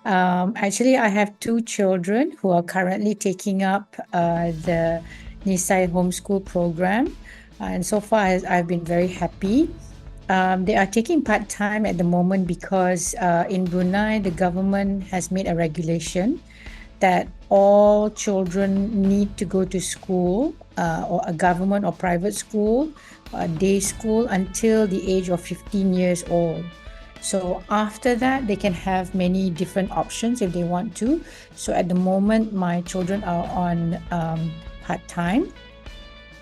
Actually, I have two children who are currently taking up the Nisai homeschool program. And so far, I've been very happy. They are taking part time at the moment because in Brunei, the government has made a regulation that all children need to go to school or a government or private school, a day school until the age of 15 years old. So after that, they can have many different options if they want to. So at the moment, my children are on part-time.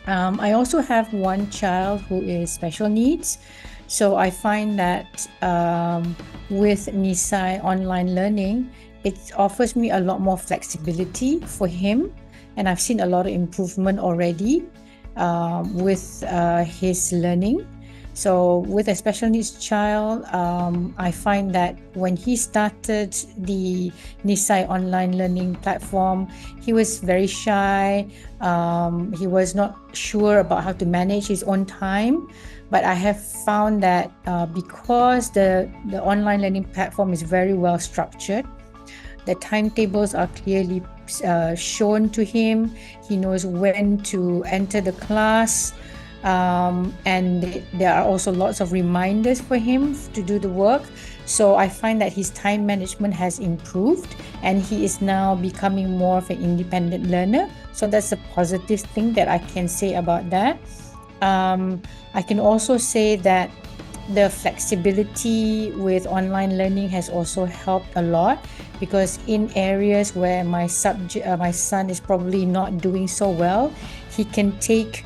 I also have one child who is special needs. So I find that with Nisai online learning, it offers me a lot more flexibility for him. And I've seen a lot of improvement already with his learning. So with a special needs child, I find that when he started the Nisai online learning platform, he was very shy. He was not sure about how to manage his own time. But I have found that because the online learning platform is very well structured, the timetables are clearly shown to him. He knows when to enter the class. And there are also lots of reminders for him to do the work. So I find that his time management has improved and he is now becoming more of an independent learner. So that's a positive thing that I can say about that. I can also say that the flexibility with online learning has also helped a lot, because in areas where my son is probably not doing so well, he can take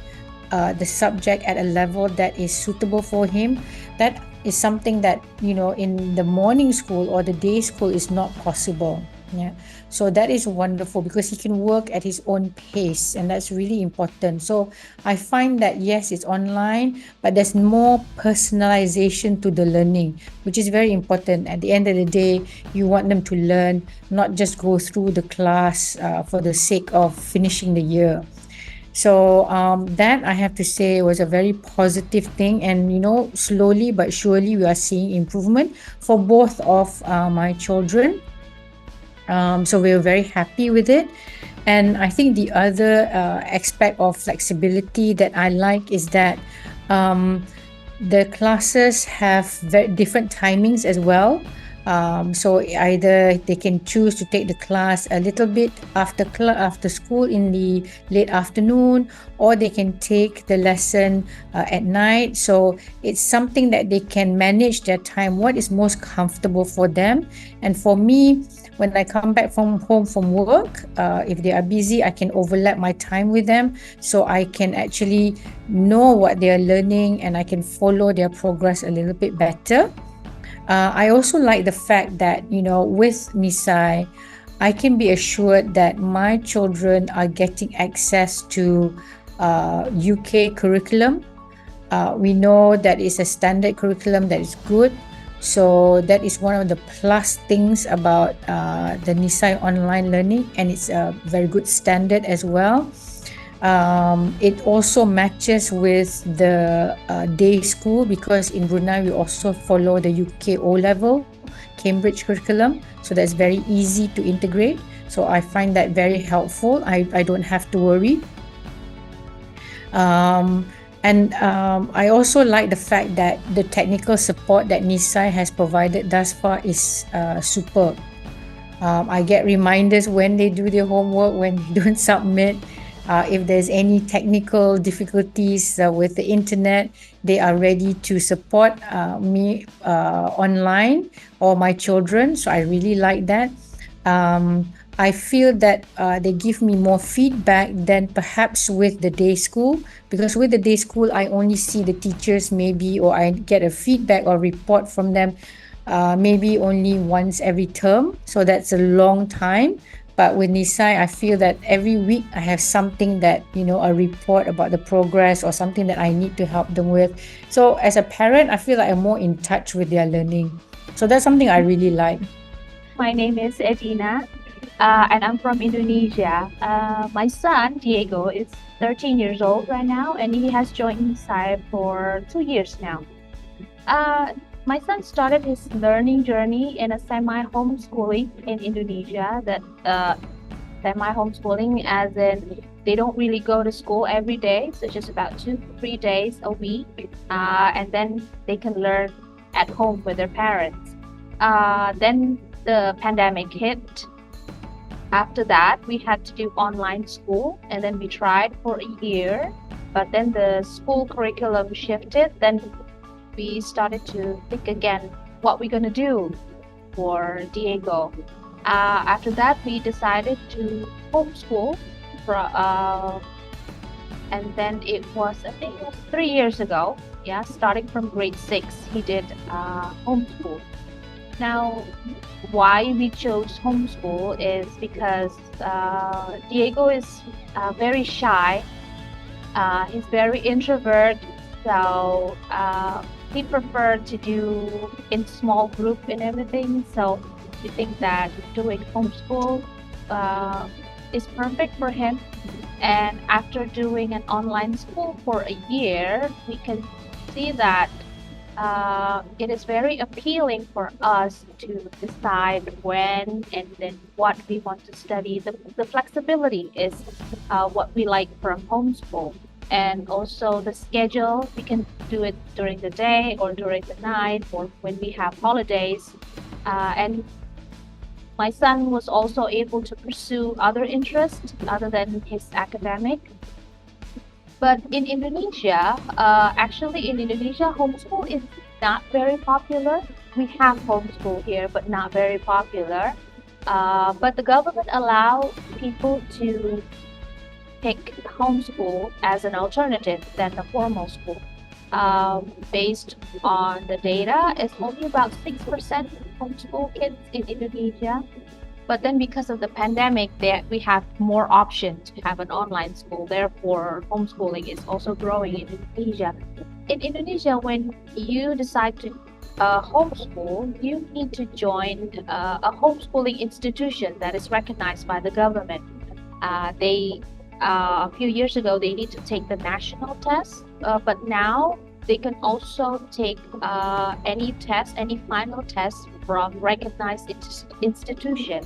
the subject at a level that is suitable for him. That is something that, in the morning school or the day school is not possible. Yeah. So that is wonderful because he can work at his own pace, and that's really important. So I find that yes, it's online, but there's more personalization to the learning, which is very important. At the end of the day, you want them to learn, not just go through the class for the sake of finishing the year. So that, I have to say, was a very positive thing. And slowly but surely we are seeing improvement for both of my children. So we're very happy with it. And I think the other aspect of flexibility that I like is that the classes have very different timings as well. So either they can choose to take the class a little bit after school in the late afternoon, or they can take the lesson at night. So it's something that they can manage their time, what is most comfortable for them. And for me, when I come back from home from work, if they are busy, I can overlap my time with them, so I can actually know what they are learning and I can follow their progress a little bit better. I also like the fact that, with Nisai, I can be assured that my children are getting access to UK curriculum. We know that it's a standard curriculum that is good. So that is one of the plus things about the Nisai online learning, and it's a very good standard as well. It also matches with the day school, because in Brunei we also follow the UK O-level Cambridge curriculum, so that's very easy to integrate. So I find that very helpful. I don't have to worry. And I also like the fact that the technical support that Nisai has provided thus far is superb. I get reminders when they do their homework, when they don't submit. If there's any technical difficulties with the internet, they are ready to support me online or my children. So I really like that. I feel that they give me more feedback than perhaps with the day school, because with the day school, I only see the teachers maybe, or I get a feedback or report from them maybe only once every term. So that's a long time. But with Nisai, I feel that every week I have something that, a report about the progress or something that I need to help them with. So as a parent, I feel like I'm more in touch with their learning. So that's something I really like. My name is Edina, and I'm from Indonesia. My son, Diego, is 13 years old right now, and he has joined Nisai for 2 years now. my son started his learning journey in a semi-homeschooling in Indonesia. That semi-homeschooling, as in they don't really go to school every day, so just about 2 3 days a week, and then they can learn at home with their parents. Then the pandemic hit. After that, we had to do online school, and then we tried for a year, but then the school curriculum shifted. Then we started to think again what we're gonna do for Diego. After that, we decided to homeschool, and then it was, I think it was 3 years ago. Yeah, starting from grade 6, he did homeschool. Now, why we chose homeschool is because Diego is very shy. He's very introvert, so he preferred to do in small group and everything. So we think that doing homeschool is perfect for him. And after doing an online school for a year, we can see that it is very appealing for us to decide when and then what we want to study. The flexibility is what we like from homeschool. And also the schedule, we can do it during the day or during the night or when we have holidays. And my son was also able to pursue other interests other than his academic. But in Indonesia, actually in Indonesia, homeschool is not very popular. We have homeschool here, but not very popular. But the government allow people to pick homeschool as an alternative than the formal school. Based on the data, it's only about 6% homeschool kids in Indonesia. But then because of the pandemic, we have more options to have an online school. Therefore, homeschooling is also growing in Indonesia. In Indonesia, when you decide to homeschool, you need to join a homeschooling institution that is recognized by the government. A few years ago, they need to take the national test, but now they can also take any test, any final test from recognized institution.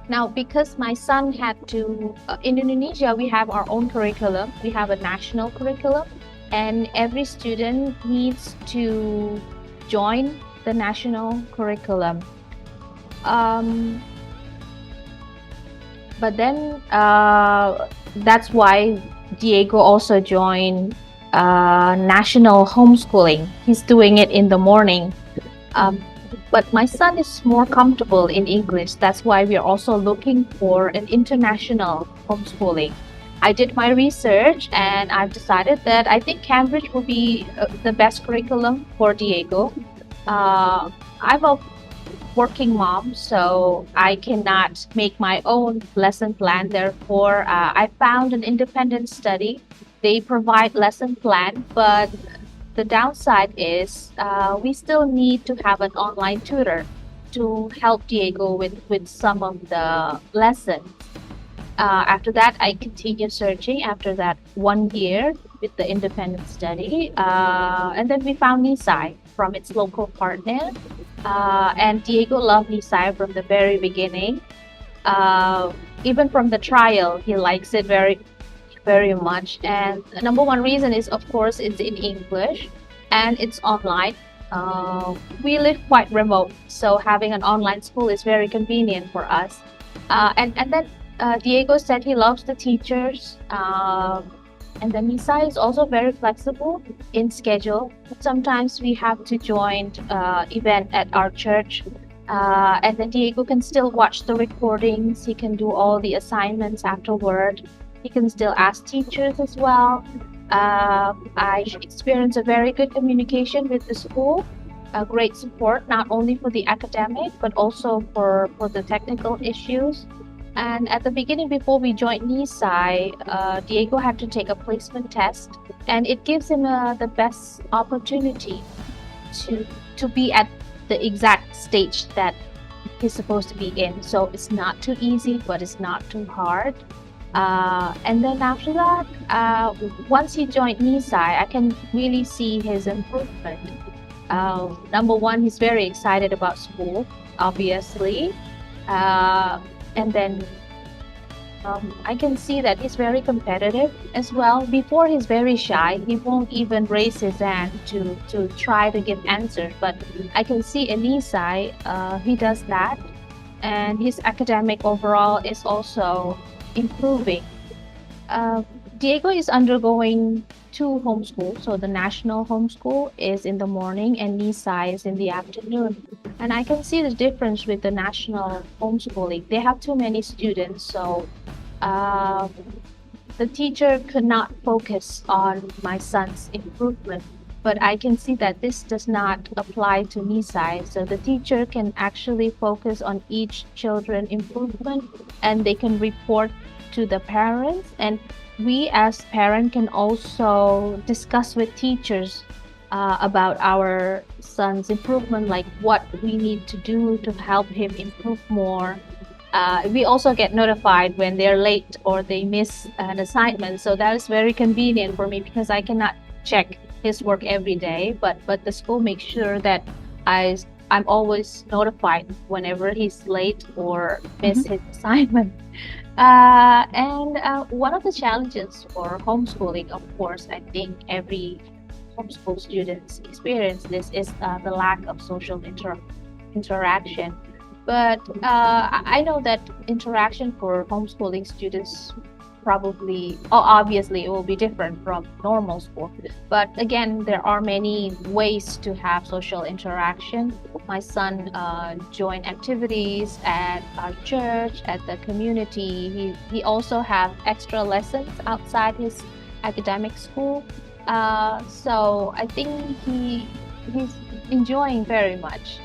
Now, because my son had to, in Indonesia, we have our own curriculum. We have a national curriculum, and every student needs to join the national curriculum. But then that's why Diego also joined national homeschooling. He's doing it in the morning. But my son is more comfortable in English. That's why we are also looking for an international homeschooling. I did my research and I've decided that I think Cambridge will be the best curriculum for Diego. I'm a working mom, so I cannot make my own lesson plan. Therefore, I found an independent study. They provide lesson plan, but the downside is we still need to have an online tutor to help Diego with some of the lessons. After that, I continued searching after that 1 year with the independent study. And then we found Nisai from its local partner. And Diego loved Nisai from the very beginning. Even from the trial, he likes it very, very much. And the number one reason is, of course, it's in English and it's online. We live quite remote, so having an online school is very convenient for us. And then Diego said he loves the teachers. And then Nisai is also very flexible in schedule. Sometimes we have to join event at our church. And then Diego can still watch the recordings. He can do all the assignments afterward. He can still ask teachers as well. I experienced a very good communication with the school. A great support, not only for the academic, but also for the technical issues. And at the beginning, before we joined Nisai, Diego had to take a placement test, and it gives him the best opportunity to be at the exact stage that he's supposed to be in. So it's not too easy, but it's not too hard. And then after that, once he joined Nisai, I can really see his improvement. Number one, he's very excited about school, obviously. Uh, and then I can see that he's very competitive as well. Before, he's very shy. He won't even raise his hand to try to give answers. But I can see in Nisai, he does that, and his academic overall is also improving. Uh, Diego is undergoing two homeschool. So the national homeschool is in the morning and Nisai is in the afternoon. And I can see the difference with the national homeschooling. They have too many students, so uh, the teacher could not focus on my son's improvement. But I can see that this does not apply to Nisai. So the teacher can actually focus on each children improvement, and they can report to the parents. And we as parent can also discuss with teachers about our son's improvement, like what we need to do to help him improve more. We also get notified when they're late or they miss an assignment. So that is very convenient for me because I cannot check his work every day, but the school makes sure that I'm always notified whenever he's late or miss his assignment. And one of the challenges for homeschooling, of course, I think every homeschool students experience this, is the lack of social interaction. But I know that interaction for homeschooling students probably, oh, obviously, it will be different from normal school. But again, there are many ways to have social interaction. My son joined activities at our church, at the community. He also have extra lessons outside his academic school. So I think he's enjoying very much.